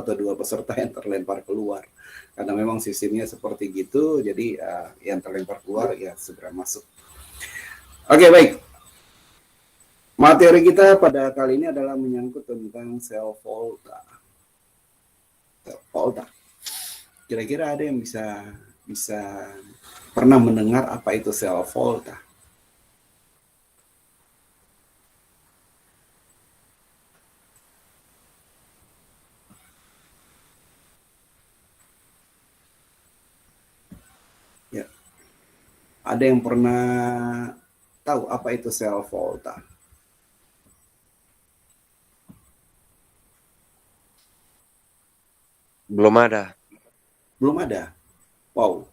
atau 2 peserta yang terlempar keluar. Karena memang sistemnya seperti gitu, jadi yang terlempar keluar ya segera masuk. Oke, baik. Materi kita pada kali ini adalah menyangkut tentang sel volta. Sel volta. Kira-kira ada yang bisa pernah mendengar apa itu sel volta? Ya. Ada yang pernah tahu apa itu sel volta? Belum ada. Belum ada. Wow.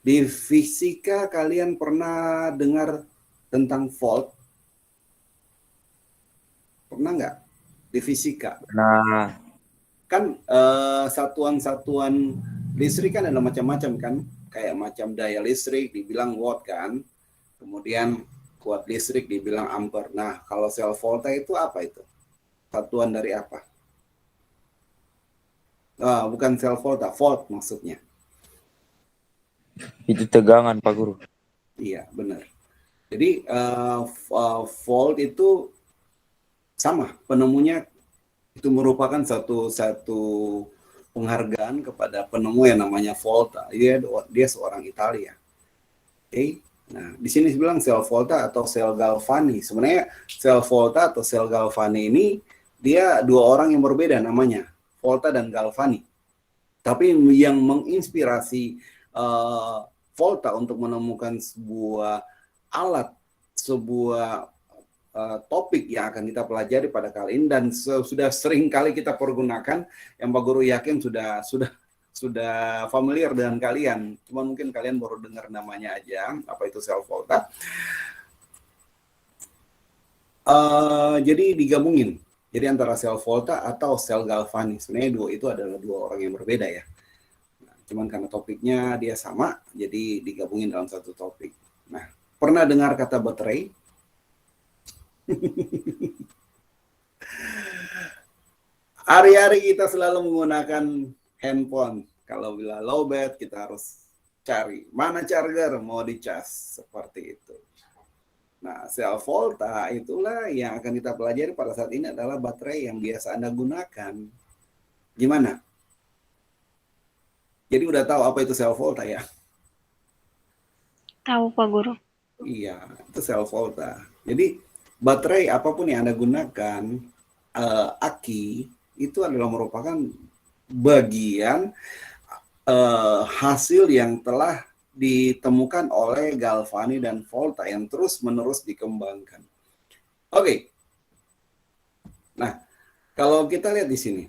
Di fisika kalian pernah dengar tentang volt? Pernah nggak? Di fisika. Nah, Kan satuan-satuan listrik kan ada macam-macam kan? Kayak macam daya listrik dibilang watt kan? Kemudian kuat listrik dibilang ampere. Nah, kalau sel volta itu apa itu? Satuan dari apa? Bukan sel volta, volt maksudnya. itu tegangan Pak Guru. Iya, benar. Jadi volt itu sama, penemunya itu merupakan satu penghargaan kepada penemu yang namanya Volta. Dia seorang Italia. Oke. Nah, di sini bilang sel volta atau sel Galvani. Sebenarnya sel volta atau sel Galvani ini dia dua orang yang berbeda namanya, Volta dan Galvani. Tapi yang menginspirasi Volta untuk menemukan sebuah alat, sebuah topik yang akan kita pelajari pada kali ini dan sudah sering kali kita pergunakan, yang Pak Guru yakin sudah familiar dengan kalian, cuma mungkin kalian baru dengar namanya aja, apa itu sel volta. Jadi digabungin, jadi antara sel volta atau sel Galvani, sebenarnya dua itu adalah dua orang yang berbeda ya. Nah, cuman karena topiknya dia sama, jadi digabungin dalam satu topik. Nah, pernah dengar kata baterai? Hari-hari kita selalu menggunakan handphone. Kalau bila lowbat, kita harus cari mana charger mau dicas, seperti itu. Nah, sel volta itulah yang akan kita pelajari pada saat ini adalah baterai yang biasa Anda gunakan. Gimana? Jadi udah tahu apa itu sel volta ya? Tahu Pak Guru. Iya, itu sel volta. Jadi baterai apapun yang Anda gunakan, aki itu adalah merupakan bagian hasil yang telah ditemukan oleh Galvani dan Volta yang terus-menerus dikembangkan. Oke. Nah, kalau kita lihat di sini,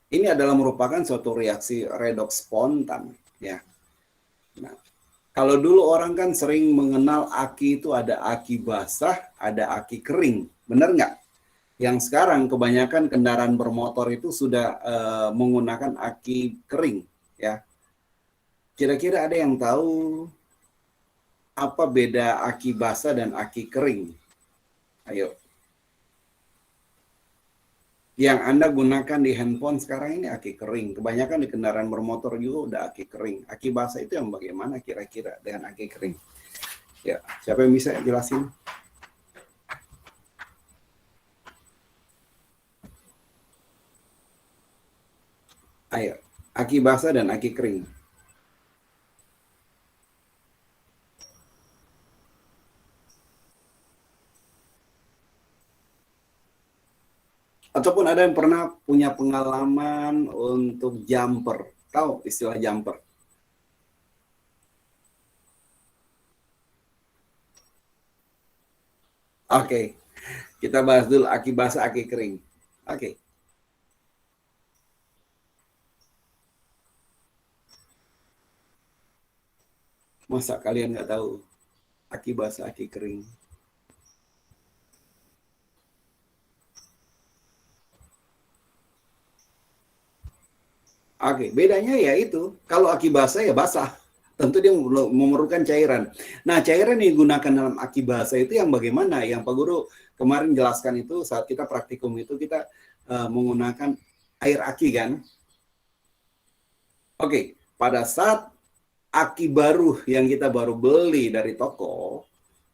ini adalah merupakan suatu reaksi redoks spontan, ya. Nah, kalau dulu orang kan sering mengenal aki itu ada aki basah, ada aki kering, benar nggak? Yang sekarang kebanyakan kendaraan bermotor itu sudah menggunakan aki kering, ya. Kira-kira ada yang tahu apa beda aki basah dan aki kering? Ayo. Yang Anda gunakan di handphone sekarang ini aki kering. Kebanyakan di kendaraan bermotor juga udah aki kering. Aki basah itu yang bagaimana kira-kira dengan aki kering? Ya, siapa yang bisa jelasin? Ayo, aki basah dan aki kering. Ataupun ada yang pernah punya pengalaman untuk jumper. Tahu istilah jumper? Oke, kita bahas dulu aki basah, aki kering. Oke. Masa kalian nggak tahu aki basah, aki kering? Oke, bedanya ya itu. Kalau aki basah ya basah. Tentu dia memerlukan cairan. Nah, cairan yang digunakan dalam aki basah itu yang bagaimana? Yang Pak Guru kemarin jelaskan itu saat kita praktikum itu kita menggunakan air aki kan. Oke, pada saat aki baru yang kita baru beli dari toko,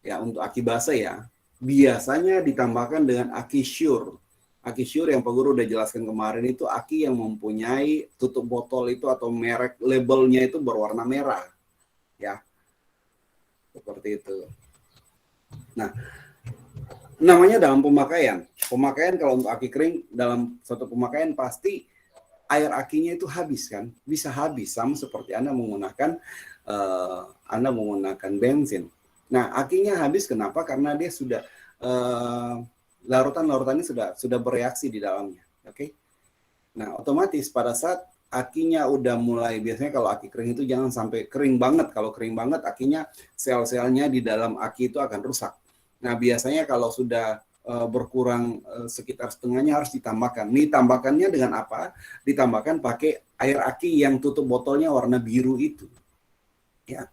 ya untuk aki basah ya, biasanya ditambahkan dengan aki Sure. Aki Sure yang Pak Guru udah jelaskan kemarin itu aki yang mempunyai tutup botol itu atau merek labelnya itu berwarna merah. Ya, seperti itu. Nah, namanya dalam pemakaian. Pemakaian kalau untuk aki kering, dalam satu pemakaian pasti air akinya itu habis kan, bisa habis sama seperti Anda menggunakan bensin. Nah, akinya habis kenapa? Karena dia sudah larutan-larutannya sudah bereaksi di dalamnya. Oke. Nah, otomatis pada saat akinya udah mulai, biasanya kalau aki kering itu jangan sampai kering banget. Kalau kering banget akinya, sel-selnya di dalam aki itu akan rusak. Nah, biasanya kalau sudah berkurang sekitar setengahnya harus ditambahkan. Nih tambahkannya dengan apa? Ditambahkan pakai air aki yang tutup botolnya warna biru itu. Ya.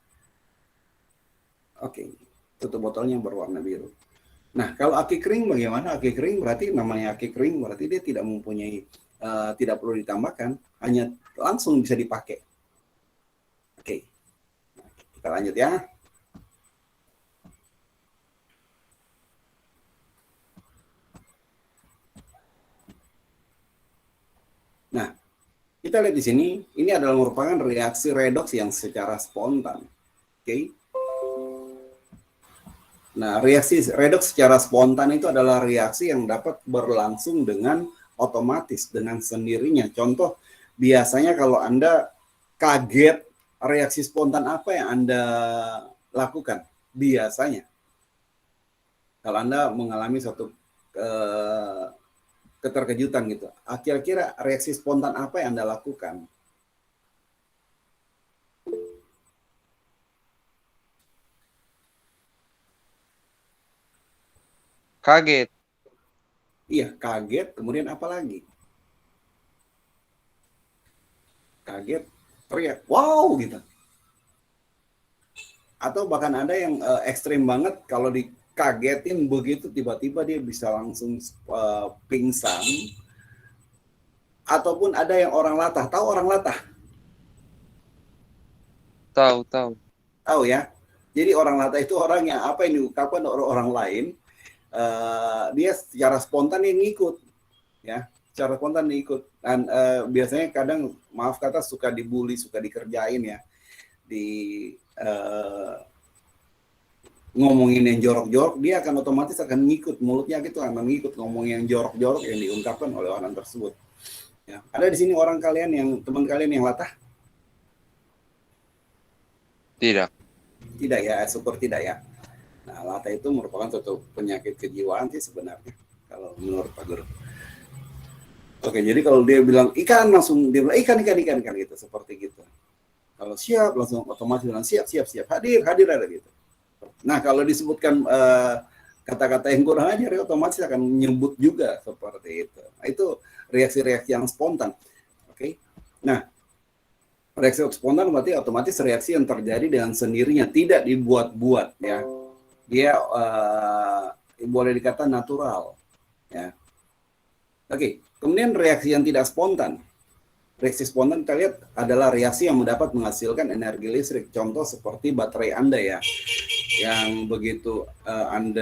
Oke, tutup botolnya berwarna biru. Nah, kalau aki kering bagaimana? Aki kering berarti namanya aki kering berarti dia tidak mempunyai tidak perlu ditambahkan, hanya langsung bisa dipakai. Oke. Nah, kita lanjut ya. Nah, kita lihat di sini, ini adalah merupakan reaksi redoks yang secara spontan. Oke. Nah, reaksi redoks secara spontan itu adalah reaksi yang dapat berlangsung dengan otomatis, dengan sendirinya. Contoh, biasanya kalau Anda kaget, reaksi spontan apa yang Anda lakukan? Biasanya, kalau Anda mengalami suatu keterkejutan gitu. Kira-kira reaksi spontan apa yang Anda lakukan? Kaget. Iya, kaget, kemudian apa lagi? Kaget, teriak, wow gitu. Atau bahkan ada yang ekstrim banget, kalau dikagetin begitu tiba-tiba dia bisa langsung pingsan. Ataupun ada yang orang latah. Tahu orang latah? Tahu. Tahu ya. Jadi orang latah itu orang yang apa yang diungkapkan oleh orang lain, dia secara spontan dia ngikut, ya. Secara spontan dia ikut. Dan biasanya kadang maaf kata suka dibully, suka dikerjain ya, ngomongin yang jorok-jorok, dia akan otomatis akan ngikut, mulutnya gitu akan ngikut ngomong yang jorok-jorok yang diungkapkan oleh orang tersebut. Ya. Ada di sini orang kalian yang teman kalian yang latah? Tidak. Tidak ya, syukur tidak ya. Nah, latah itu merupakan suatu penyakit kejiwaan sih sebenarnya kalau menurut Pak Guru. Oke, jadi kalau dia bilang ikan, langsung dia bilang ikan gitu, seperti gitu. Kalau siap, langsung otomatis bilang siap, hadir ada gitu. Nah, kalau disebutkan kata-kata yang kurang ajar, otomatis akan menyebut juga seperti itu. Nah, itu reaksi-reaksi yang spontan. Oke. Nah, reaksi spontan berarti otomatis reaksi yang terjadi dengan sendirinya, tidak dibuat-buat ya. Dia boleh dikata natural ya. Oke, kemudian reaksi yang tidak spontan. Reaksi spontan kita lihat adalah reaksi yang mendapat menghasilkan energi listrik. Contoh seperti baterai Anda ya, yang begitu Anda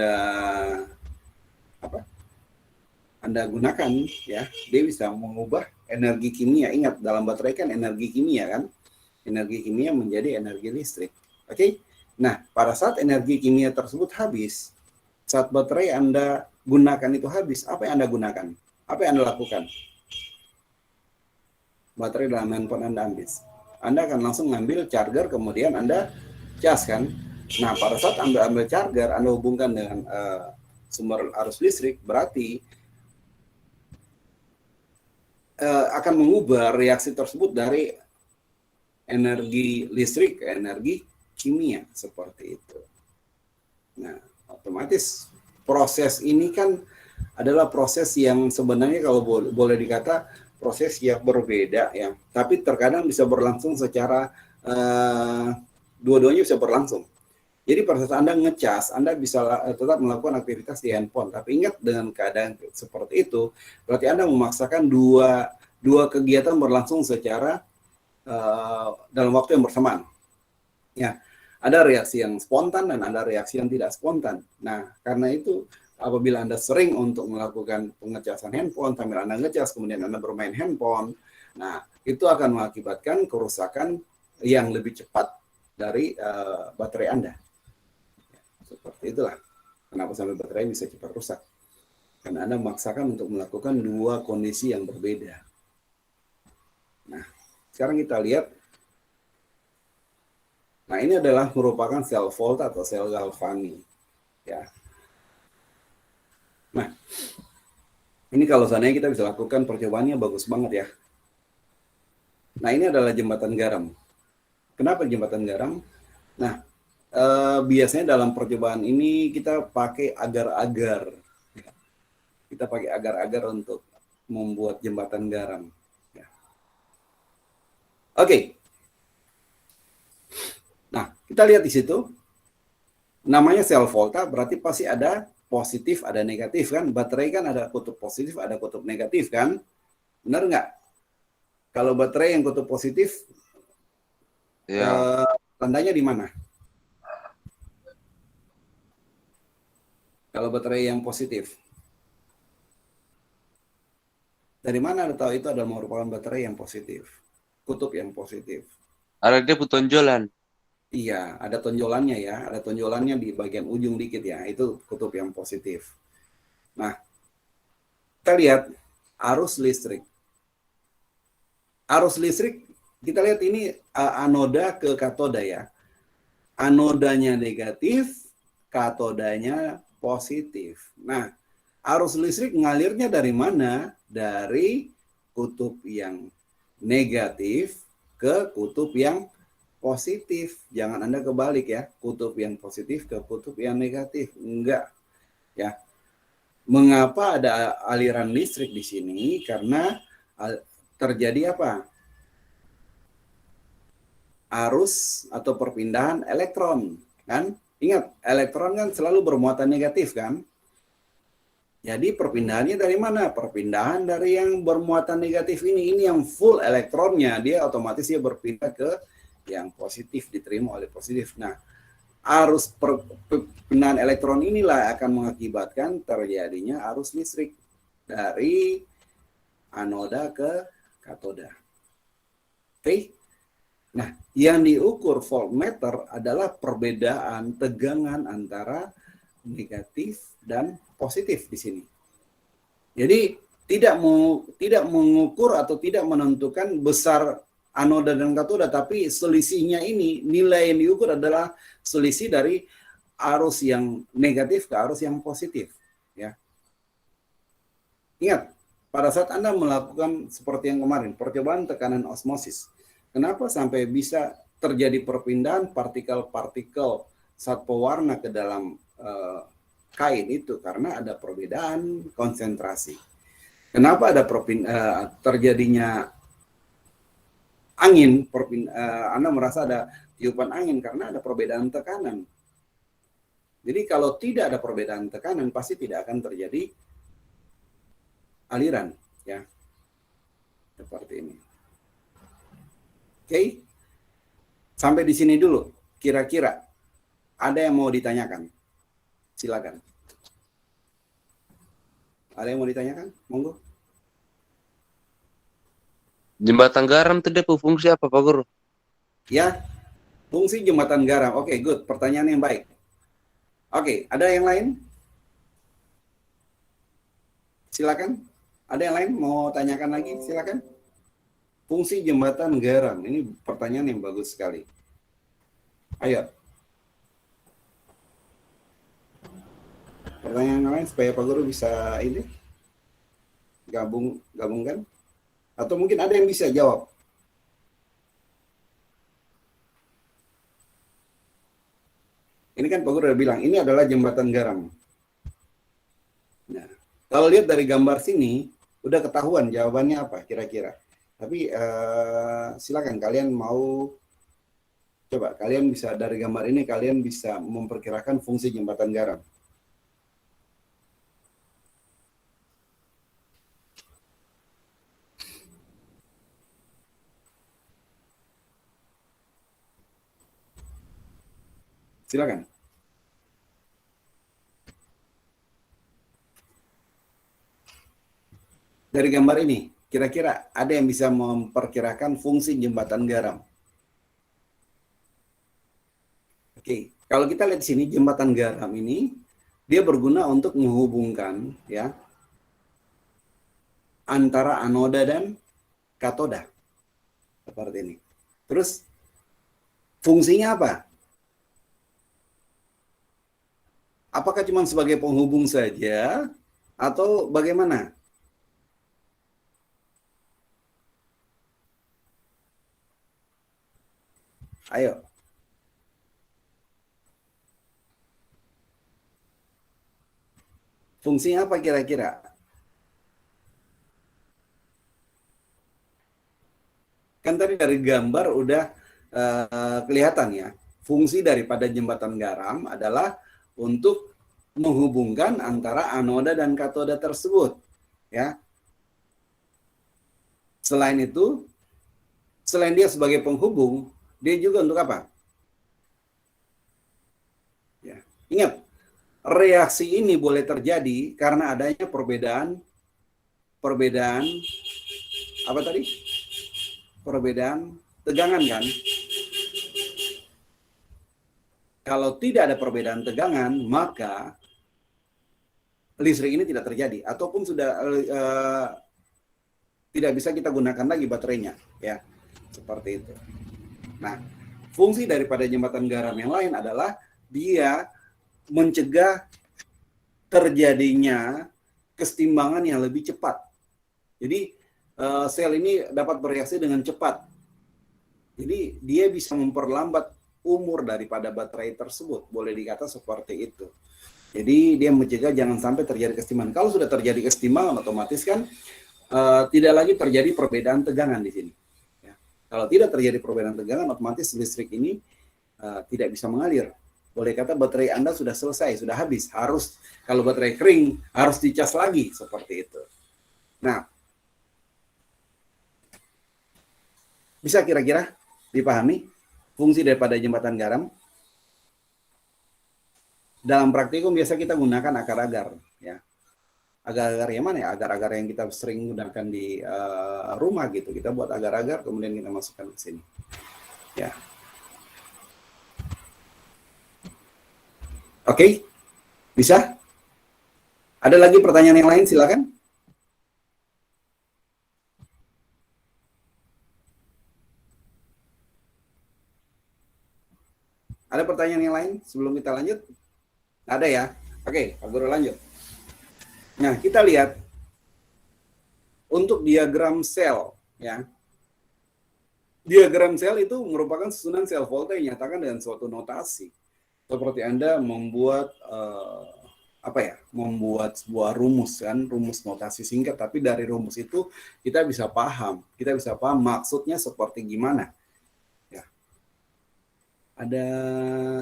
gunakan ya, dia bisa mengubah energi kimia. Ingat, dalam baterai kan energi kimia kan, energi kimia menjadi energi listrik. Oke. Nah, pada saat energi kimia tersebut habis, saat baterai Anda gunakan itu habis, apa yang Anda gunakan? Apa yang Anda lakukan? Baterai dalam handphone Anda habis. Anda akan langsung ngambil charger, kemudian Anda cas kan. Nah, pada saat Anda ambil charger, Anda hubungkan dengan sumber arus listrik, berarti akan mengubah reaksi tersebut dari energi listrik ke energi kimia, seperti itu. Nah, otomatis proses ini kan adalah proses yang sebenarnya kalau boleh dikata proses yang berbeda ya, tapi terkadang bisa berlangsung secara dua-duanya bisa berlangsung. Jadi pada saat Anda ngecas, Anda bisa tetap melakukan aktivitas di handphone. Tapi ingat, dengan keadaan seperti itu, berarti Anda memaksakan dua kegiatan berlangsung secara dalam waktu yang bersamaan. Ya, ada reaksi yang spontan dan ada reaksi yang tidak spontan. Nah, karena itu apabila Anda sering untuk melakukan pengecasan handphone, sambil Anda ngecas, kemudian Anda bermain handphone, nah, itu akan mengakibatkan kerusakan yang lebih cepat dari baterai Anda. Seperti itulah kenapa sampai baterai bisa cepat rusak. Karena Anda memaksakan untuk melakukan dua kondisi yang berbeda. Nah, sekarang kita lihat. Nah, ini adalah merupakan sel volta atau sel galvani. Ya. Nah, ini kalau seandainya kita bisa lakukan percobaannya bagus banget ya. Nah, ini adalah jembatan garam. Kenapa jembatan garam? Nah, biasanya dalam percobaan ini kita pakai agar-agar. Kita pakai agar-agar untuk membuat jembatan garam. Ya. Oke. Nah, kita lihat di situ. Namanya sel volta, berarti pasti ada positif, ada negatif kan? Baterai kan ada kutub positif, ada kutub negatif kan? Benar nggak? Kalau baterai yang kutub positif, Ya. tandanya di mana? Kalau baterai yang positif, dari mana Anda tahu itu adalah merupakan baterai yang positif? Kutub yang positif. Ada dia tonjolan. Iya, ada tonjolannya ya. Ada tonjolannya di bagian ujung dikit ya. Itu kutub yang positif. Nah, kita lihat arus listrik. Arus listrik, kita lihat ini anoda ke katoda ya. Anodanya negatif, katodanya positif. Nah, arus listrik ngalirnya dari mana? Dari kutub yang negatif ke kutub yang positif. Jangan Anda kebalik ya, kutub yang positif ke kutub yang negatif. Enggak. Ya. Mengapa ada aliran listrik di sini? Karena terjadi apa? Arus atau perpindahan elektron, kan? Ingat, elektron kan selalu bermuatan negatif kan? Jadi perpindahannya dari mana? Perpindahan dari yang bermuatan negatif ini yang full elektronnya, dia otomatis dia berpindah ke yang positif, diterima oleh positif. Nah, arus perpindahan elektron inilah akan mengakibatkan terjadinya arus listrik dari anoda ke katoda. Oke? Nah, yang diukur voltmeter adalah perbedaan tegangan antara negatif dan positif di sini. Jadi tidak mengukur atau tidak menentukan besar anoda dan katoda, tapi selisihnya ini, nilai yang diukur adalah selisih dari arus yang negatif ke arus yang positif. Ya. Ingat, pada saat Anda melakukan seperti yang kemarin, percobaan tekanan osmosis, kenapa sampai bisa terjadi perpindahan partikel-partikel zat pewarna ke dalam kain itu? Karena ada perbedaan konsentrasi. Kenapa ada terjadinya angin? Anda merasa ada tiupan angin karena ada perbedaan tekanan. Jadi kalau tidak ada perbedaan tekanan, pasti tidak akan terjadi aliran, ya, seperti ini. Oke, sampai di sini dulu. Kira-kira ada yang mau ditanyakan? Silakan. Ada yang mau ditanyakan? Monggo. Jembatan garam itu dia fungsi apa, Pak Guru? Ya, fungsi jembatan garam. Oke, good. Pertanyaan yang baik. Oke, ada yang lain? Silakan. Ada yang lain mau tanyakan lagi? Silakan. Fungsi jembatan garam. Ini pertanyaan yang bagus sekali. Ayo. Pertanyaan yang lain supaya Pak Guru bisa ini gabungkan. Atau mungkin ada yang bisa jawab. Ini kan Pak Guru udah bilang, ini adalah jembatan garam. Nah, kalau lihat dari gambar sini, udah ketahuan jawabannya apa kira-kira. Tapi silakan kalian mau Coba kalian bisa dari gambar ini kalian bisa memperkirakan fungsi jembatan garam. Silakan. Dari gambar ini, kira-kira ada yang bisa memperkirakan fungsi jembatan garam? Oke, kalau kita lihat di sini jembatan garam ini dia berguna untuk menghubungkan ya antara anoda dan katoda seperti ini. Terus fungsinya apa? Apakah cuma sebagai penghubung saja atau bagaimana? Ayo. Fungsinya apa kira-kira? Kan tadi dari gambar udah kelihatan ya. Fungsi daripada jembatan garam adalah untuk menghubungkan antara anoda dan katoda tersebut. Ya. Selain itu, selain dia sebagai penghubung, dia juga untuk apa? Ya. Ingat, reaksi ini boleh terjadi karena adanya perbedaan apa tadi? Perbedaan tegangan kan? Kalau tidak ada perbedaan tegangan, maka listrik ini tidak terjadi ataupun sudah tidak bisa kita gunakan lagi baterainya, ya. Seperti itu. Nah, fungsi daripada jembatan garam yang lain adalah dia mencegah terjadinya kesetimbangan yang lebih cepat. Jadi sel ini dapat bereaksi dengan cepat. Jadi dia bisa memperlambat umur daripada baterai tersebut, boleh dikata seperti itu. Jadi dia mencegah jangan sampai terjadi kesetimbangan. Kalau sudah terjadi kesetimbangan, otomatis kan tidak lagi terjadi perbedaan tegangan di sini. Ya. Kalau tidak terjadi perbedaan tegangan, otomatis listrik ini tidak bisa mengalir. Boleh kata baterai Anda sudah selesai, sudah habis. Harus kalau baterai kering harus dicas lagi seperti itu. Nah, bisa kira-kira dipahami fungsi daripada jembatan garam? Dalam praktikum biasa kita gunakan agar-agar, ya. Agar-agar yang mana ya? Agar-agar yang kita sering gunakan di rumah gitu. Kita buat agar-agar, kemudian kita masukkan ke sini. Ya. Oke, bisa? Ada lagi pertanyaan yang lain? Silakan. Ada pertanyaan yang lain sebelum kita lanjut? Ada ya? Oke, Pak Guru lanjut. Nah, kita lihat untuk diagram sel, ya. Diagram sel itu merupakan susunan sel volta yang dinyatakan dengan suatu notasi. Seperti Anda membuat membuat sebuah rumus kan, rumus notasi singkat, tapi dari rumus itu kita bisa paham maksudnya seperti gimana. Ya. Ada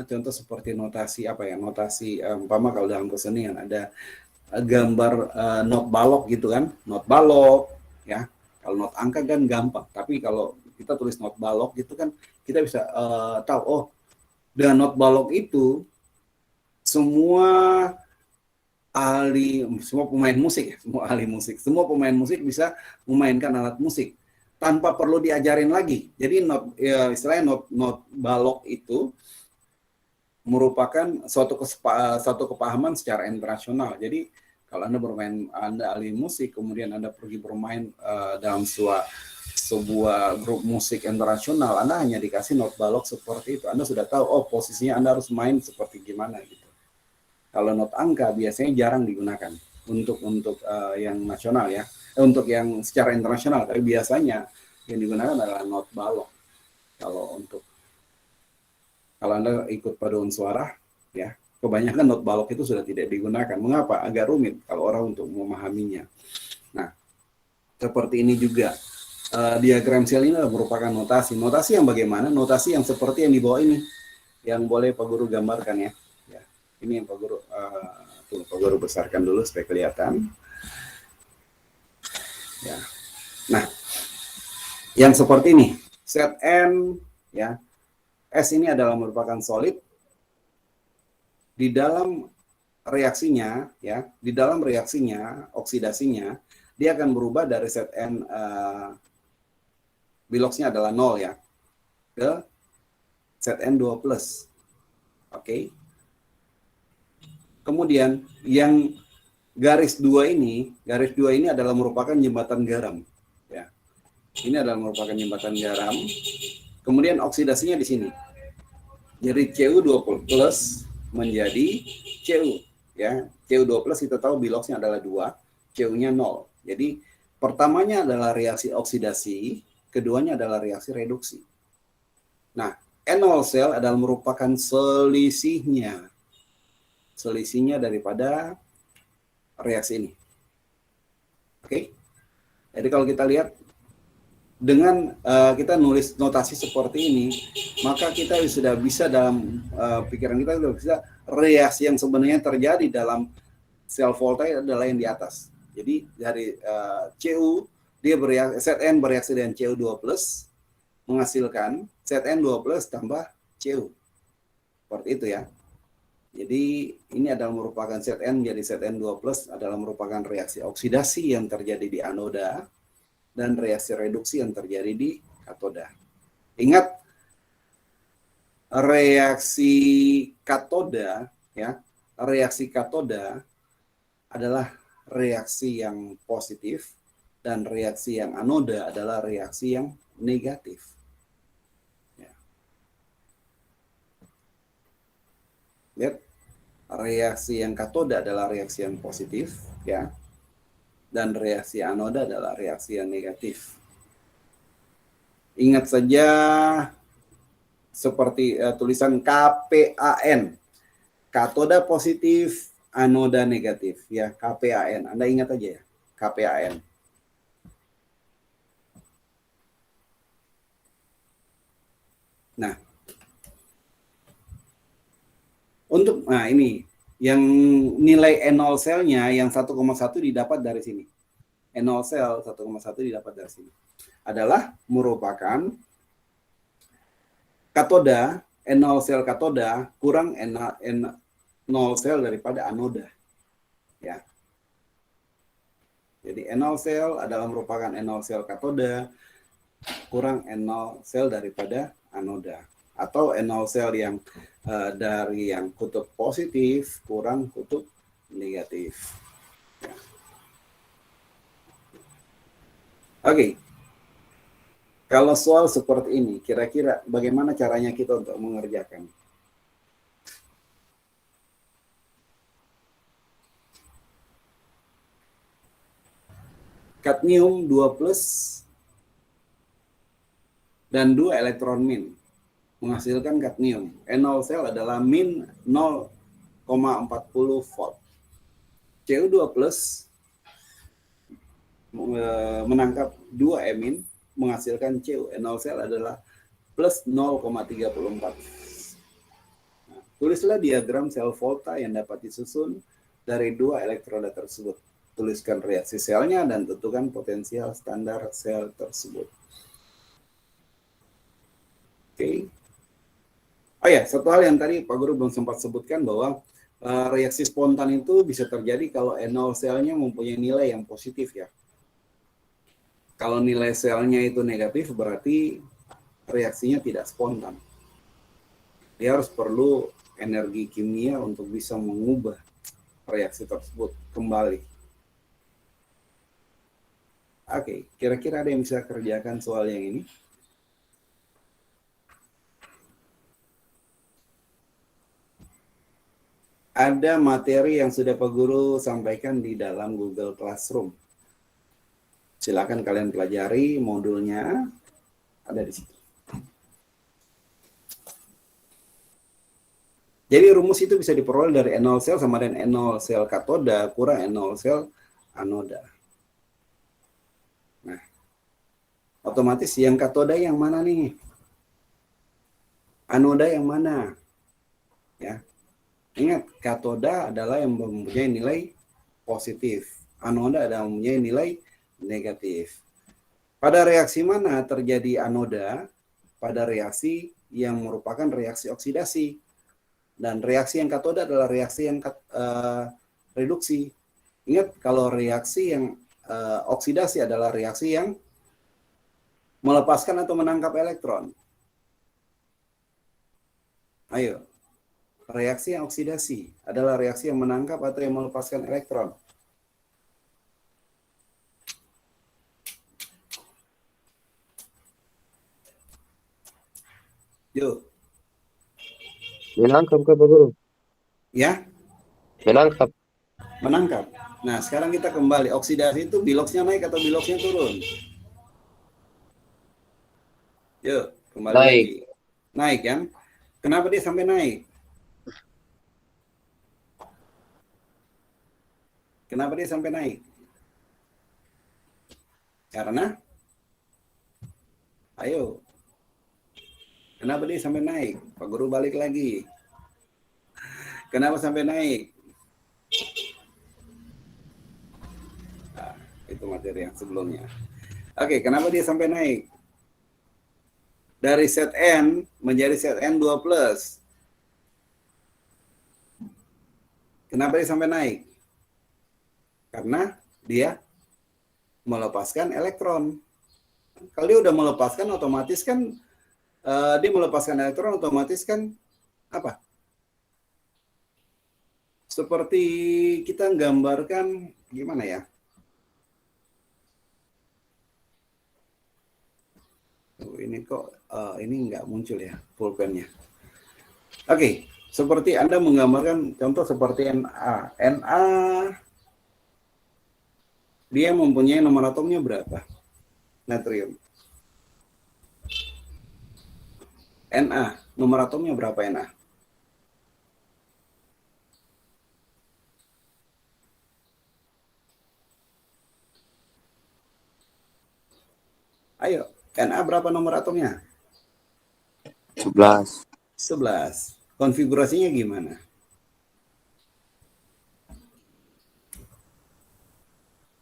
contoh seperti notasi umpama kalau dalam kesenian ada gambar not balok gitu kan, not balok ya. Kalau not angka kan gampang, tapi kalau kita tulis not balok gitu kan kita bisa tahu, oh, dengan not balok itu semua pemain musik bisa memainkan alat musik tanpa perlu diajarin lagi. Jadi istilahnya not balok itu merupakan suatu kepahaman secara internasional. Jadi kalau Anda ahli musik, kemudian Anda pergi bermain dalam sebuah grup musik internasional, Anda hanya dikasih not balok seperti itu. Anda sudah tahu, oh, posisinya Anda harus main seperti gimana gitu. Kalau not angka biasanya jarang digunakan untuk yang nasional ya, untuk yang secara internasional. Tapi biasanya yang digunakan adalah not balok. Kalau Anda ikut paduan suara, ya, kebanyakan not balok itu sudah tidak digunakan. Mengapa? Agak rumit kalau orang untuk memahaminya. Nah, seperti ini juga. diagram sel ini merupakan notasi. Notasi yang bagaimana? Notasi yang seperti yang di bawah ini, yang boleh Pak Guru gambarkan ya. Ya, ini yang Pak Guru, Pak Guru besarkan dulu supaya kelihatan. Ya. Nah, yang seperti ini, set N, ya, S ini adalah merupakan solid. Di dalam reaksinya, ya, di dalam reaksinya, oksidasinya, dia akan berubah dari set N biloxnya adalah 0 ya, ke ZN2+. Oke. Kemudian yang garis 2 ini adalah merupakan jembatan garam. Ya. Ini adalah merupakan jembatan garam. Kemudian oksidasinya di sini. Jadi Cu2+ menjadi Cu. Ya. Cu2+ kita tahu biloxnya adalah 2, Cu-nya 0. Jadi pertamanya adalah reaksi oksidasi, keduanya adalah reaksi reduksi. Nah, enol sel adalah merupakan selisihnya daripada reaksi ini. Oke? Jadi kalau kita lihat dengan kita nulis notasi seperti ini, maka kita sudah bisa dalam pikiran kita sudah bisa reaksi yang sebenarnya terjadi dalam sel voltaik adalah yang di atas. Jadi dari Cu dia bereaksi, Zn bereaksi dengan Cu2+, menghasilkan Zn2+ tambah Cu. Seperti itu ya. Jadi ini adalah merupakan Zn menjadi Zn2+ adalah merupakan reaksi oksidasi yang terjadi di anoda dan reaksi reduksi yang terjadi di katoda. Ingat, reaksi katoda ya, reaksi katoda adalah reaksi yang positif dan reaksi yang anoda adalah reaksi yang negatif. Ya. Lihat, reaksi yang katoda adalah reaksi yang positif, ya, dan reaksi anoda adalah reaksi yang negatif. Ingat saja seperti tulisan KPAN, katoda positif, anoda negatif, ya, KPAN. Anda ingat aja ya, KPAN. Nah, ini yang nilai enol selnya yang 1,1 didapat dari sini. Enol sel 1,1 didapat dari sini. Adalah merupakan katoda, enol sel katoda kurang enol sel daripada anoda. Ya. Jadi enol sel adalah merupakan enol sel katoda kurang enol sel daripada anoda, atau enol sel yang dari yang kutub positif kurang kutub negatif. Ya. Oke. Kalau soal seperti ini, kira-kira bagaimana caranya kita untuk mengerjakan? Kadmium 2+ dan 2 elektron min menghasilkan kadmium. Enol sel adalah min 0,40 volt. Cu2+ menangkap 2 emin menghasilkan Cu. Enol sel adalah plus 0,34. Nah, tulislah diagram sel volta yang dapat disusun dari 2 elektroda tersebut. Tuliskan reaksi selnya dan tentukan potensial standar sel tersebut. Oke. Oh ya, satu hal yang tadi Pak Guru belum sempat sebutkan bahwa reaksi spontan itu bisa terjadi kalau enol selnya mempunyai nilai yang positif ya. Kalau nilai selnya itu negatif berarti reaksinya tidak spontan. Dia harus perlu energi kimia untuk bisa mengubah reaksi tersebut kembali. Oke, kira-kira ada yang bisa kerjakan soal yang ini? Ada materi yang sudah Pak Guru sampaikan di dalam Google Classroom. Silakan kalian pelajari modulnya, ada di situ. Jadi rumus itu bisa diperoleh dari enol sel sama dengan enol sel katoda kurang enol sel anoda. Nah, Otomatis yang katoda yang mana nih? Anoda yang mana? Ya. Ingat, katoda adalah yang mempunyai nilai positif. Anoda adalah mempunyai nilai negatif. Pada reaksi mana terjadi anoda? Pada reaksi yang merupakan reaksi oksidasi. Dan reaksi yang katoda adalah reaksi yang reduksi. Ingat, kalau reaksi yang oksidasi adalah reaksi yang melepaskan atau menangkap elektron. Ayo, reaksi yang oksidasi adalah reaksi yang menangkap atau yang melepaskan elektron. Yuk. Menangkap ke Pak Guru? Ya, Menangkap. menangkap. Nah, sekarang kita kembali. Oksidasi itu biloxnya naik atau biloxnya turun? Yuk, kembali Naik. lagi. Naik kan? Kenapa dia sampai naik? Kenapa dia sampai naik? Karena, ayo, kenapa dia sampai naik? Pak Guru balik lagi. Kenapa sampai naik? Nah, itu materi yang sebelumnya. Oke, kenapa dia sampai naik? Dari set N menjadi set N2+. Kenapa dia sampai naik? Karena dia melepaskan elektron. Kalau dia udah melepaskan, otomatis kan dia melepaskan elektron, otomatis kan apa? Seperti kita gambarkan, gimana ya? Ini kok ini nggak muncul ya pulpennya. Oke, seperti Anda menggambarkan contoh seperti Na. Na dia mempunyai nomor atomnya berapa? Natrium. Na, nomor atomnya berapa Na? Ayo, Na berapa nomor atomnya? 11. 11. Konfigurasinya gimana?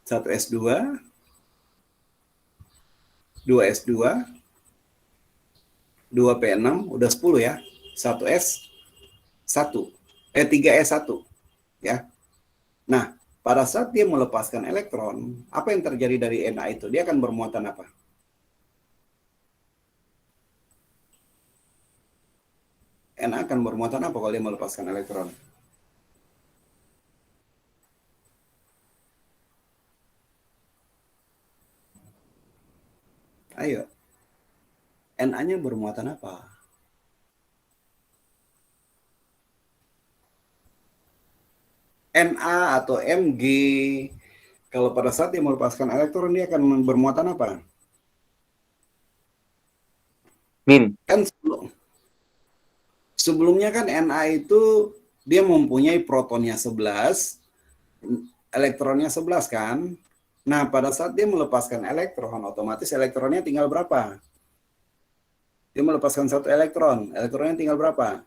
Satu S2, 2 S2, 2P6, udah 10 ya. 1S1, 3S1 ya. Nah, pada saat dia melepaskan elektron, apa yang terjadi dari Na itu? Dia akan bermuatan apa? Na akan bermuatan apa kalau dia melepaskan elektron? Ayo. Na-nya bermuatan apa? Na atau Mg, kalau pada saat dia melepaskan elektron, dia akan bermuatan apa? Min. Kan sebelumnya kan Na itu dia mempunyai protonnya 11, elektronnya 11 kan? Nah, pada saat dia melepaskan elektron, otomatis elektronnya tinggal berapa? Dia melepaskan satu elektron, elektronnya tinggal berapa?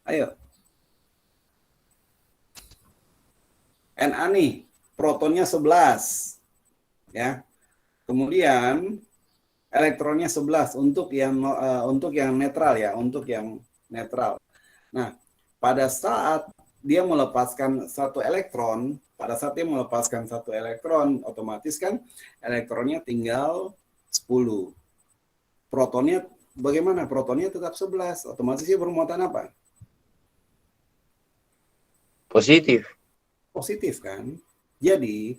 Ayo. Na nih, protonnya 11. Ya. Kemudian elektronnya 11 untuk yang netral ya, untuk yang netral. Nah, pada saat dia melepaskan satu elektron, otomatis kan elektronnya tinggal 10. Protonnya bagaimana? Protonnya tetap 11. Otomatis dia bermuatan apa? Positif. Positif kan? Jadi,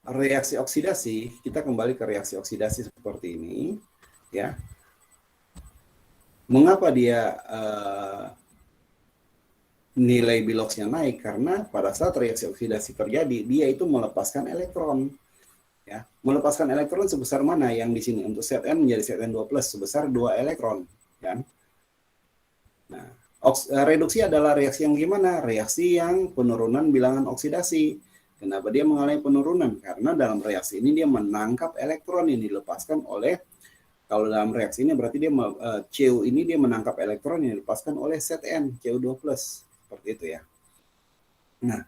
reaksi oksidasi, kita kembali ke reaksi oksidasi seperti ini, ya. Mengapa dia nilai biloxnya naik? Karena pada saat reaksi oksidasi terjadi, dia itu melepaskan elektron. Ya, melepaskan elektron sebesar mana yang di sini? Untuk set N menjadi set N2+, sebesar 2 elektron. Kan? Nah, Reduksi adalah reaksi yang gimana? Reaksi yang penurunan bilangan oksidasi. Kenapa dia mengalami penurunan? Karena dalam reaksi ini dia menangkap elektron yang dilepaskan oleh, kalau dalam reaksi ini berarti dia CU ini dia menangkap elektron yang dilepaskan oleh ZN, CU2+. Seperti itu ya. Nah,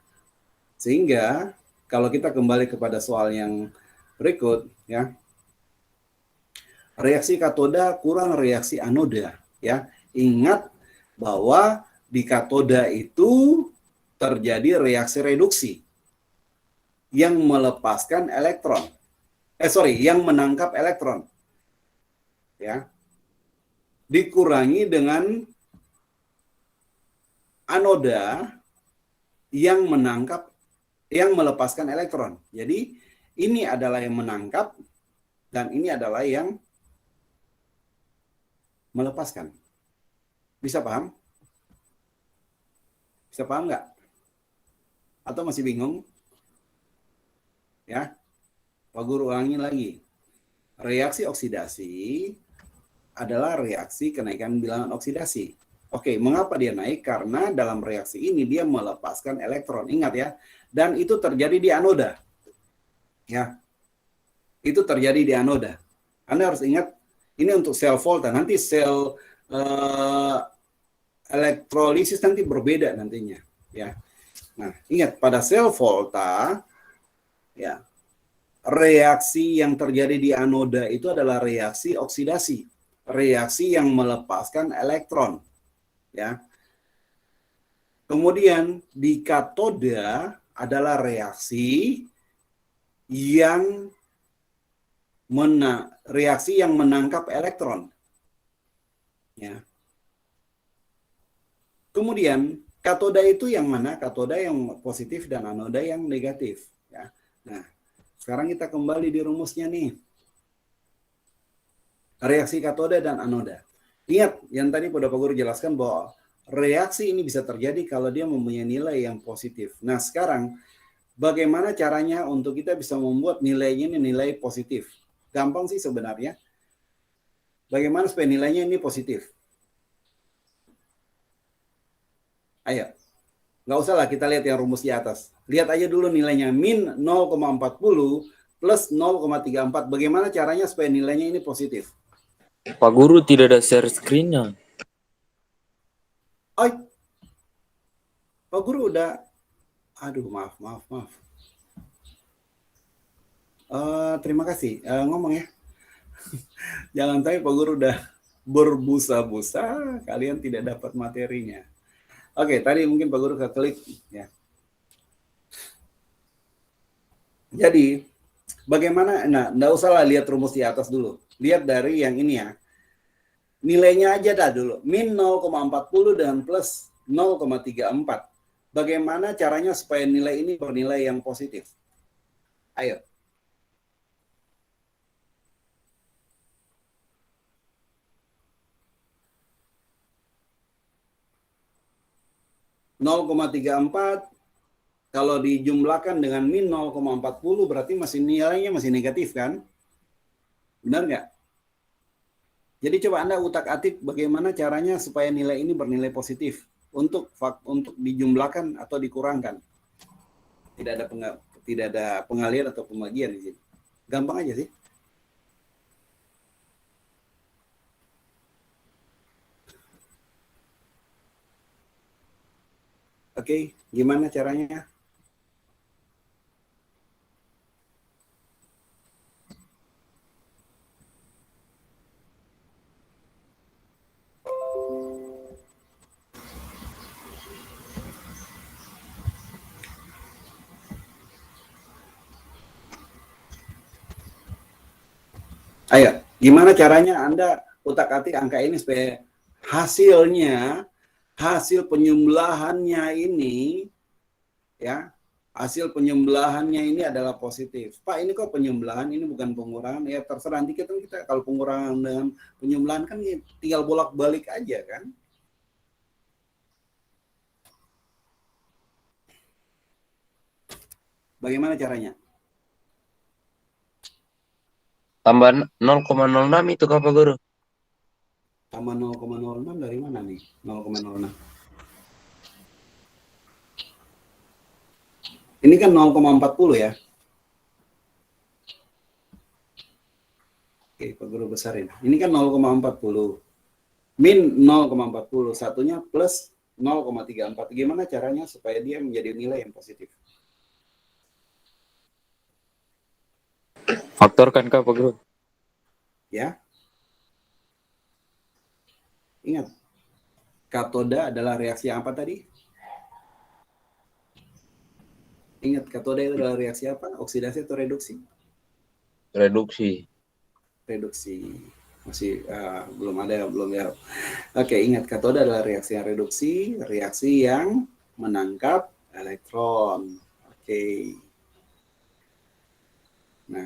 sehingga kalau kita kembali kepada soal yang berikut ya. Reaksi katoda kurang reaksi anoda ya. Ingat bahwa di katoda itu terjadi reaksi reduksi yang melepaskan elektron. Yang menangkap elektron. Ya. Dikurangi dengan anoda yang melepaskan elektron. Jadi ini adalah yang menangkap dan ini adalah yang melepaskan. Bisa paham? Bisa paham nggak? Atau masih bingung? Ya, Pak Guru ulangi lagi. Reaksi oksidasi adalah reaksi kenaikan bilangan oksidasi. Oke, mengapa dia naik? Karena dalam reaksi ini dia melepaskan elektron. Ingat ya, dan itu terjadi di anoda. Ya, itu terjadi di anoda. Anda harus ingat, ini untuk sel volta. Nanti sel elektrolisis nanti berbeda nantinya. Ya, nah ingat pada sel volta, ya, reaksi yang terjadi di anoda itu adalah reaksi oksidasi, reaksi yang melepaskan elektron. Ya. Kemudian di katoda adalah reaksi yang menangkap elektron. Ya. Kemudian katoda itu yang mana? Katoda yang positif dan anoda yang negatif. Ya. Nah, sekarang kita kembali di rumusnya nih. Reaksi katoda dan anoda. Ingat, yang tadi Pak Guru jelaskan bahwa reaksi ini bisa terjadi kalau dia mempunyai nilai yang positif. Nah, sekarang bagaimana caranya untuk kita bisa membuat nilainya ini nilai positif? Gampang sih sebenarnya. Bagaimana supaya nilainya ini positif? Ayo, nggak usah lah kita lihat yang rumus di atas. Lihat aja dulu nilainya, min 0,40 plus 0,34. Bagaimana caranya supaya nilainya ini positif? Pak Guru tidak ada share screen-nya. Oh, Pak Guru udah, aduh maaf. Terima kasih, ngomong ya. Jangan sampai Pak Guru udah berbusa-busa, kalian tidak dapat materinya. Oke, tadi mungkin Pak Guru keklik ya. Jadi, bagaimana, nah nggak usah lah lihat rumus di atas dulu. Lihat dari yang ini ya. Nilainya aja dah dulu. Min 0,40 dan plus 0,34. Bagaimana caranya supaya nilai ini bernilai yang positif? Ayo. (0,34) kalau dijumlahkan dengan min 0,40 berarti masih nilainya masih negatif kan? Benar nggak? Jadi coba Anda utak-atik bagaimana caranya supaya nilai ini bernilai positif untuk dijumlahkan atau dikurangkan. Tidak ada pengalian atau pembagian di sini. Gampang aja sih. Oke, gimana caranya? Ayo, gimana caranya Anda utak-atik angka ini supaya hasil penyembelahannya ini ya, hasil penyembelahannya ini adalah positif. Pak, ini kok penyembelahan, ini bukan pengurangan. Ya terserah, nanti kita kalau pengurangan dengan penyembelahan kan tinggal bolak-balik aja kan. Bagaimana caranya? Tambah 0,06 itu Pak Guru. Sama 0,06 dari mana nih? 0,06. Ini kan 0,40 ya. Oke, Pak Guru besarin. Ini kan 0,40. Min 0,40. Satunya plus 0,34. Gimana caranya supaya dia menjadi nilai yang positif? Faktorkan kah Pak Guru? Ya. Ingat, katoda adalah reaksi yang apa tadi? Ingat, katoda itu adalah reaksi apa? Oksidasi atau reduksi? Reduksi. Reduksi. Masih belum ada, belum ya. Oke, ingat, katoda adalah reaksi yang reaksi yang menangkap elektron. Oke. Nah,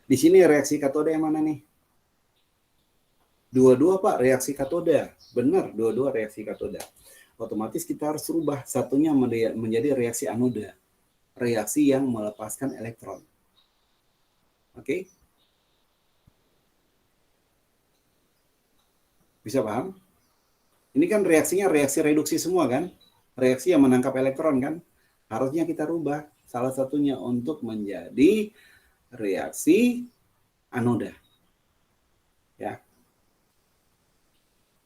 di sini reaksi katoda yang mana nih? Dua-dua Pak, reaksi katoda. Benar, dua-dua reaksi katoda. Otomatis kita harus rubah satunya menjadi reaksi anoda. Reaksi yang melepaskan elektron. Oke? Bisa paham? Ini kan reaksinya reaksi reduksi semua kan? Reaksi yang menangkap elektron kan? Harusnya kita rubah salah satunya untuk menjadi reaksi anoda. Ya.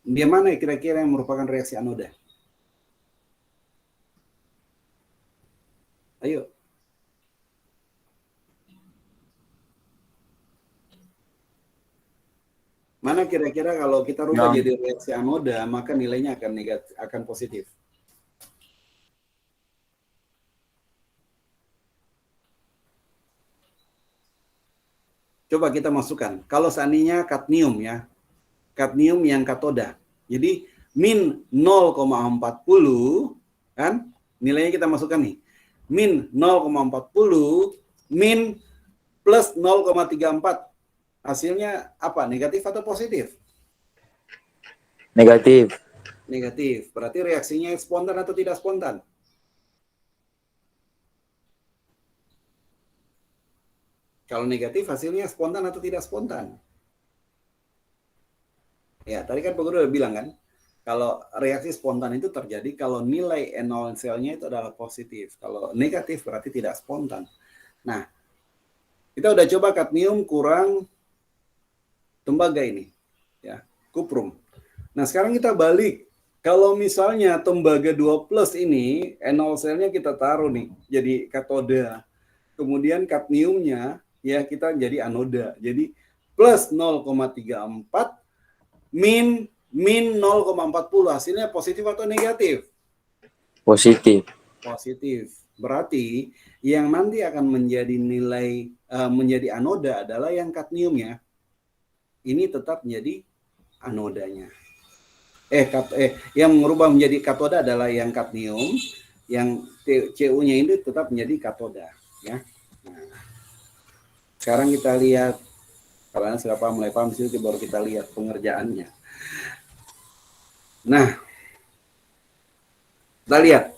Dia mana kira-kira yang merupakan reaksi anoda? Ayo. Mana kira-kira kalau kita rubah jadi reaksi anoda, maka nilainya akan negatif, akan positif. Coba kita masukkan. Kalau seandainya kadmium ya, kadmium yang katoda. Jadi min 0,40 kan? Nilainya kita masukkan nih. Min 0,40 min plus 0,34. Hasilnya apa? Negatif atau positif? Negatif. Negatif. Berarti reaksinya spontan atau tidak spontan? Kalau negatif hasilnya spontan atau tidak spontan? Ya, tadi kan Pak Guru udah bilang kan, kalau reaksi spontan itu terjadi kalau nilai N0 selnya itu adalah positif. Kalau negatif berarti tidak spontan. Nah, kita udah coba kadmium kurang tembaga ini, ya, kuprum. Nah, sekarang kita balik. Kalau misalnya tembaga 2 plus ini, N0 selnya kita taruh nih, jadi katoda. Kemudian kadmiumnya, ya kita jadi anoda. Jadi plus 0,34 min 0,40. Hasilnya positif atau negatif? Positif. Positif. Berarti yang nanti akan menjadi nilai menjadi anoda adalah yang kadmiumnya. Ini tetap menjadi anodanya. Yang merubah menjadi katoda adalah yang kadmium, yang Cu-nya ini tetap menjadi katoda, ya. Nah, sekarang kita lihat, kalian sudah mulai paham di situ, baru kita lihat pengerjaannya. Nah, kita lihat.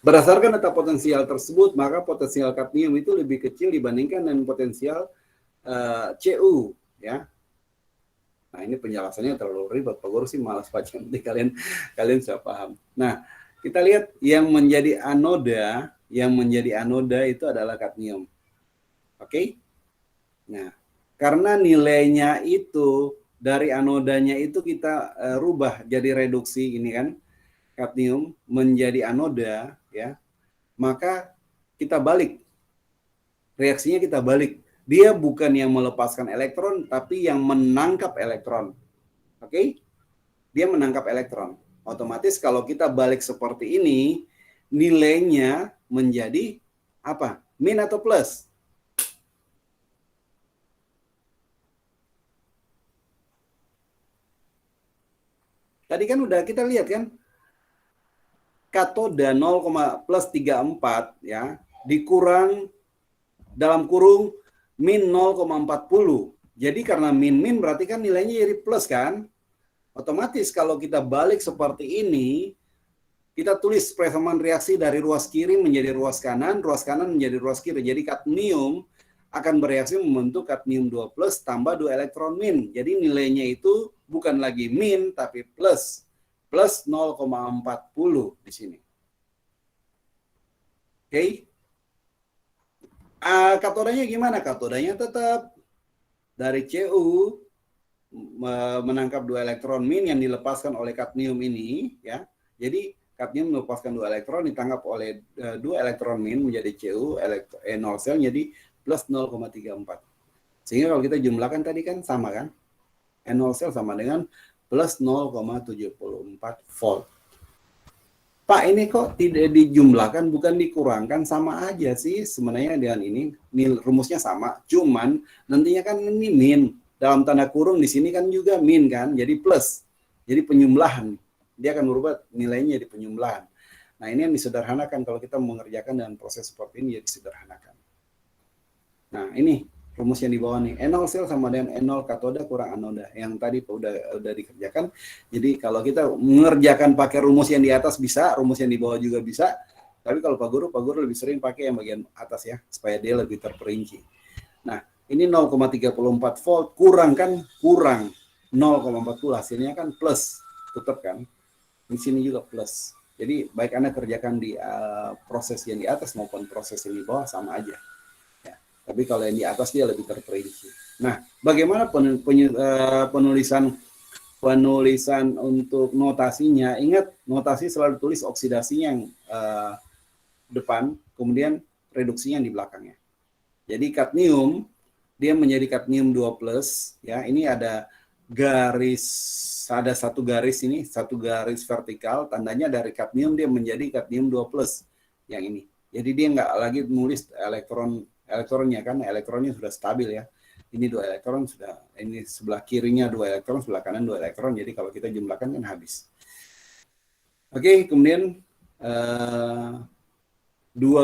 Berdasarkan data potensial tersebut, maka potensial kadmium itu lebih kecil dibandingkan dengan potensial Cu, ya. Nah, ini penjelasannya terlalu ribet, Pak Guru sih malas baca, nanti kalian sudah paham. Nah, kita lihat yang menjadi anoda itu adalah kadmium. Oke? Nah, karena nilainya itu dari anodanya itu kita rubah jadi reduksi ini kan, kadmium menjadi anoda, ya. Maka kita balik. Reaksinya kita balik. Dia bukan yang melepaskan elektron, tapi yang menangkap elektron. Oke? Dia menangkap elektron. Otomatis kalau kita balik seperti ini, nilainya menjadi apa? Min atau plus? Tadi kan udah kita lihat kan? Katoda 0,+34 ya, dikurang dalam kurung min 0,40. Jadi karena min berarti kan nilainya jadi plus kan? Otomatis kalau kita balik seperti ini, kita tulis persamaan reaksi dari ruas kiri menjadi ruas kanan menjadi ruas kiri. Jadi kadmium akan bereaksi membentuk kadmium 2+ tambah 2 elektron min. Jadi nilainya itu bukan lagi min tapi plus 0,40 di sini. Oke. Katodanya gimana? Katodanya tetap dari Cu menangkap 2 elektron min yang dilepaskan oleh kadmium ini, ya. Jadi kadmium melepaskan 2 elektron ditangkap oleh 2 elektron min menjadi Cu, nol sel jadi plus 0,34. Sehingga kalau kita jumlahkan tadi kan sama kan? N0 sel sama dengan plus 0,74 volt. Pak, ini kok tidak dijumlahkan, bukan dikurangkan, sama aja sih sebenarnya dengan ini. Rumusnya sama, cuman nantinya kan ini min. Dalam tanda kurung di sini kan juga min kan, jadi plus. Jadi penyumlahan. Dia akan merubah nilainya jadi penyumlahan. Nah, ini yang disederhanakan kalau kita mengerjakan dengan proses seperti ini, ya disederhanakan. Nah, ini rumus yang di bawah nih. N0 sel sama dengan N0 katoda kurang anoda. Yang tadi udah dikerjakan. Jadi kalau kita mengerjakan pakai rumus yang di atas bisa, rumus yang di bawah juga bisa. Tapi kalau Pak Guru lebih sering pakai yang bagian atas ya, supaya dia lebih terperinci. Nah, ini 0,34 volt kurang 0,40, hasilnya kan plus, tetap kan. Di sini juga plus. Jadi baik Anda kerjakan di proses yang di atas maupun proses yang di bawah sama aja. Tapi kalau yang di atas dia lebih terperinci. Nah, bagaimana penulisan untuk notasinya? Ingat, notasi selalu tulis oksidasinya yang depan, kemudian reduksinya yang di belakangnya. Jadi kadmium, dia menjadi kadmium 2+, ya. Ini ada satu garis ini, satu garis vertikal, tandanya dari kadmium dia menjadi kadmium 2+, yang ini. Jadi dia nggak lagi nulis elektronnya kan, elektronnya sudah stabil ya. Ini 2 elektron sudah, ini sebelah kirinya 2 elektron, sebelah kanan 2 elektron. Jadi kalau kita jumlahkan kan habis. Oke, kemudian 2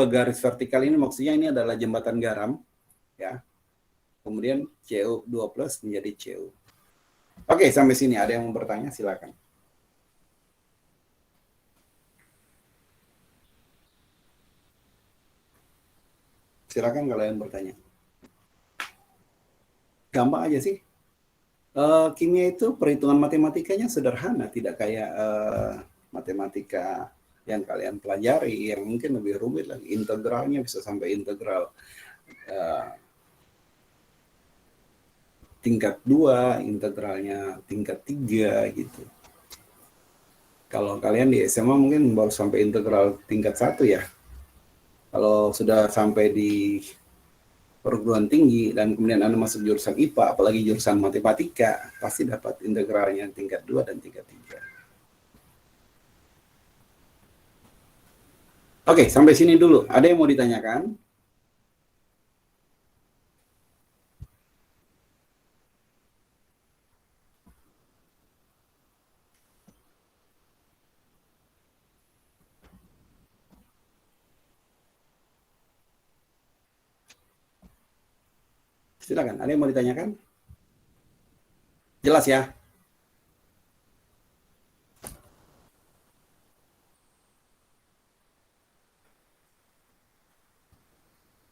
garis vertikal ini maksudnya ini adalah jembatan garam ya. Kemudian Cu2+ menjadi Cu. Oke, sampai sini ada yang mau bertanya silakan. Silakan kalau yang bertanya. Gampang aja sih. Kimia itu perhitungan matematikanya sederhana, tidak kayak matematika yang kalian pelajari yang mungkin lebih rumit lagi. Integralnya bisa sampai integral tingkat 2, integralnya tingkat 3 gitu. Kalau kalian di SMA mungkin baru sampai integral tingkat 1 ya. Kalau sudah sampai di perguruan tinggi dan kemudian Anda masuk jurusan IPA, apalagi jurusan matematika, pasti dapat integralnya tingkat 2 dan tingkat 3. Oke, sampai sini dulu. Ada yang mau ditanyakan? Silakan, ada yang mau ditanyakan? Jelas ya?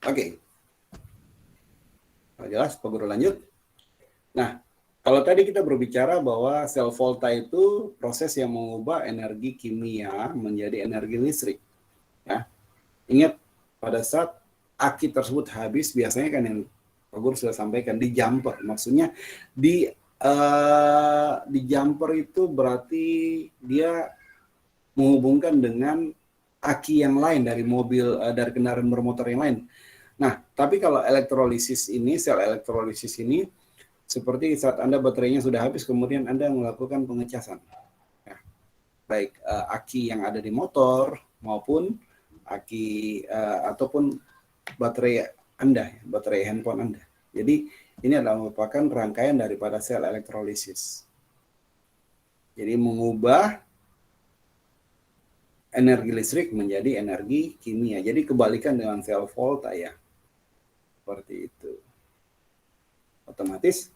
Oke. Jelas, Pak Guru lanjut. Nah, kalau tadi kita berbicara bahwa sel volta itu proses yang mengubah energi kimia menjadi energi listrik. Ya. Ingat, pada saat aki tersebut habis, biasanya kan yang Pak Guru sudah sampaikan di jumper. Maksudnya di jumper itu berarti dia menghubungkan dengan aki yang lain dari mobil, dari kendaraan bermotor yang lain. Nah, tapi kalau elektrolisis ini, sel elektrolisis ini, seperti saat Anda baterainya sudah habis, kemudian Anda melakukan pengecasan. Ya. Baik aki yang ada di motor, maupun aki ataupun baterai Anda, baterai handphone Anda. Jadi, ini adalah merupakan rangkaian daripada sel elektrolisis. Jadi, mengubah energi listrik menjadi energi kimia. Jadi, kebalikan dengan sel volta ya. Seperti itu. Otomatis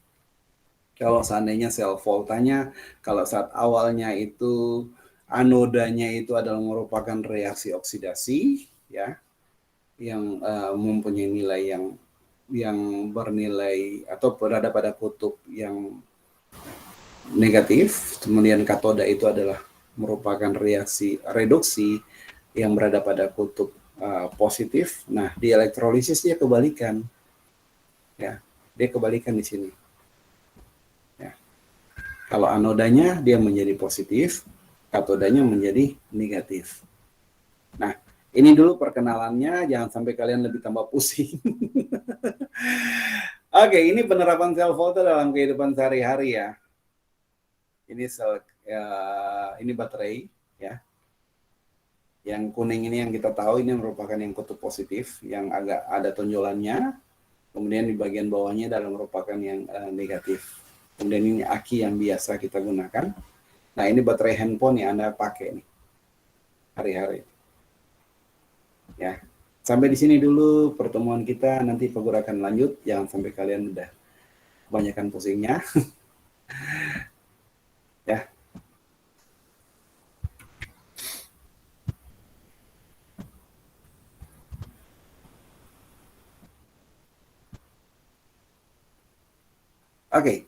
kalau seandainya sel voltanya, kalau saat awalnya itu anodanya itu adalah merupakan reaksi oksidasi ya, yang mempunyai nilai yang yang bernilai atau berada pada kutub yang negatif, kemudian katoda itu adalah merupakan reduksi yang berada pada kutub positif. Nah, di elektrolisis dia kebalikan, ya, dia kebalikan di sini. Ya. Kalau anodanya dia menjadi positif, katodanya menjadi negatif. Nah, ini dulu perkenalannya, jangan sampai kalian lebih tambah pusing. Oke, ini penerapan sel volta dalam kehidupan sehari-hari ya. Ini ini baterai ya. Yang kuning ini yang kita tahu ini merupakan yang kutub positif yang agak ada tonjolannya. Kemudian di bagian bawahnya adalah merupakan yang negatif. Kemudian ini aki yang biasa kita gunakan. Nah, ini baterai handphone yang Anda pakai nih hari-hari. Ya. Sampai di sini dulu pertemuan kita, nanti Pak Guru akan lanjut. Jangan sampai kalian udah kebanyakan pusingnya. Ya. Oke.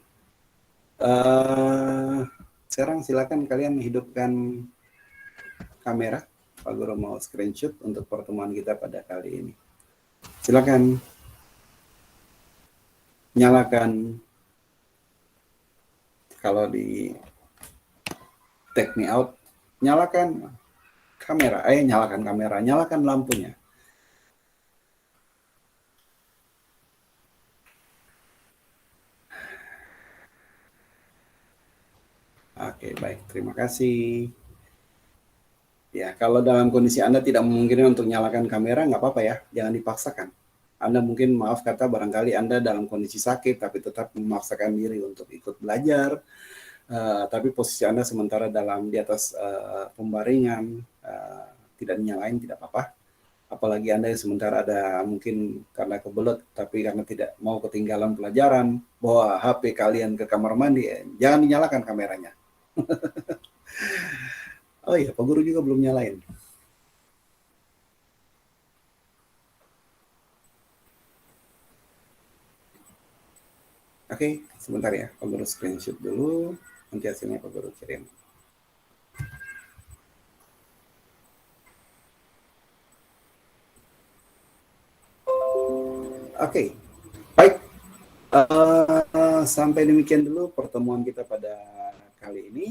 Sekarang silakan kalian hidupkan kamera. Pak Guru mau screenshot untuk pertemuan kita pada kali ini. Silakan nyalakan, kalau di take me out, nyalakan kamera, nyalakan kamera, nyalakan lampunya. Oke, baik, terima kasih. Ya, kalau dalam kondisi Anda tidak memungkinkan untuk nyalakan kamera, nggak apa-apa ya, jangan dipaksakan. Anda mungkin, maaf kata, barangkali Anda dalam kondisi sakit, tapi tetap memaksakan diri untuk ikut belajar, tapi posisi Anda sementara di atas pembaringan, tidak dinyalain, tidak apa-apa. Apalagi Anda yang sementara ada mungkin karena kebelet, tapi karena tidak mau ketinggalan pelajaran, bawa HP kalian ke kamar mandi, jangan dinyalakan kameranya. Oh iya, Pak Guru juga belum nyalain. Oke, sebentar ya, Pak Guru screenshot dulu, nanti hasilnya Pak Guru kirim. Oke, baik. Sampai demikian dulu pertemuan kita pada kali ini.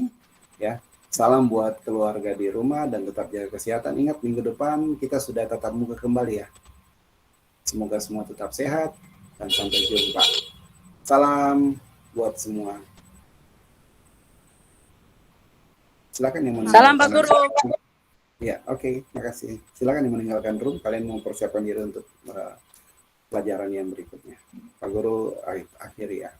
Ya, salam buat keluarga di rumah dan tetap jaga kesehatan. Ingat, minggu depan kita sudah tatap muka kembali ya. Semoga semua tetap sehat dan sampai jumpa. Salam buat semua. Silakan yang meninggalkan. Salam Pak Guru. Ya, oke, makasih. Silakan yang meninggalkan room. Kalian mau persiapkan diri untuk pelajaran yang berikutnya. Pak Guru akhiri ya.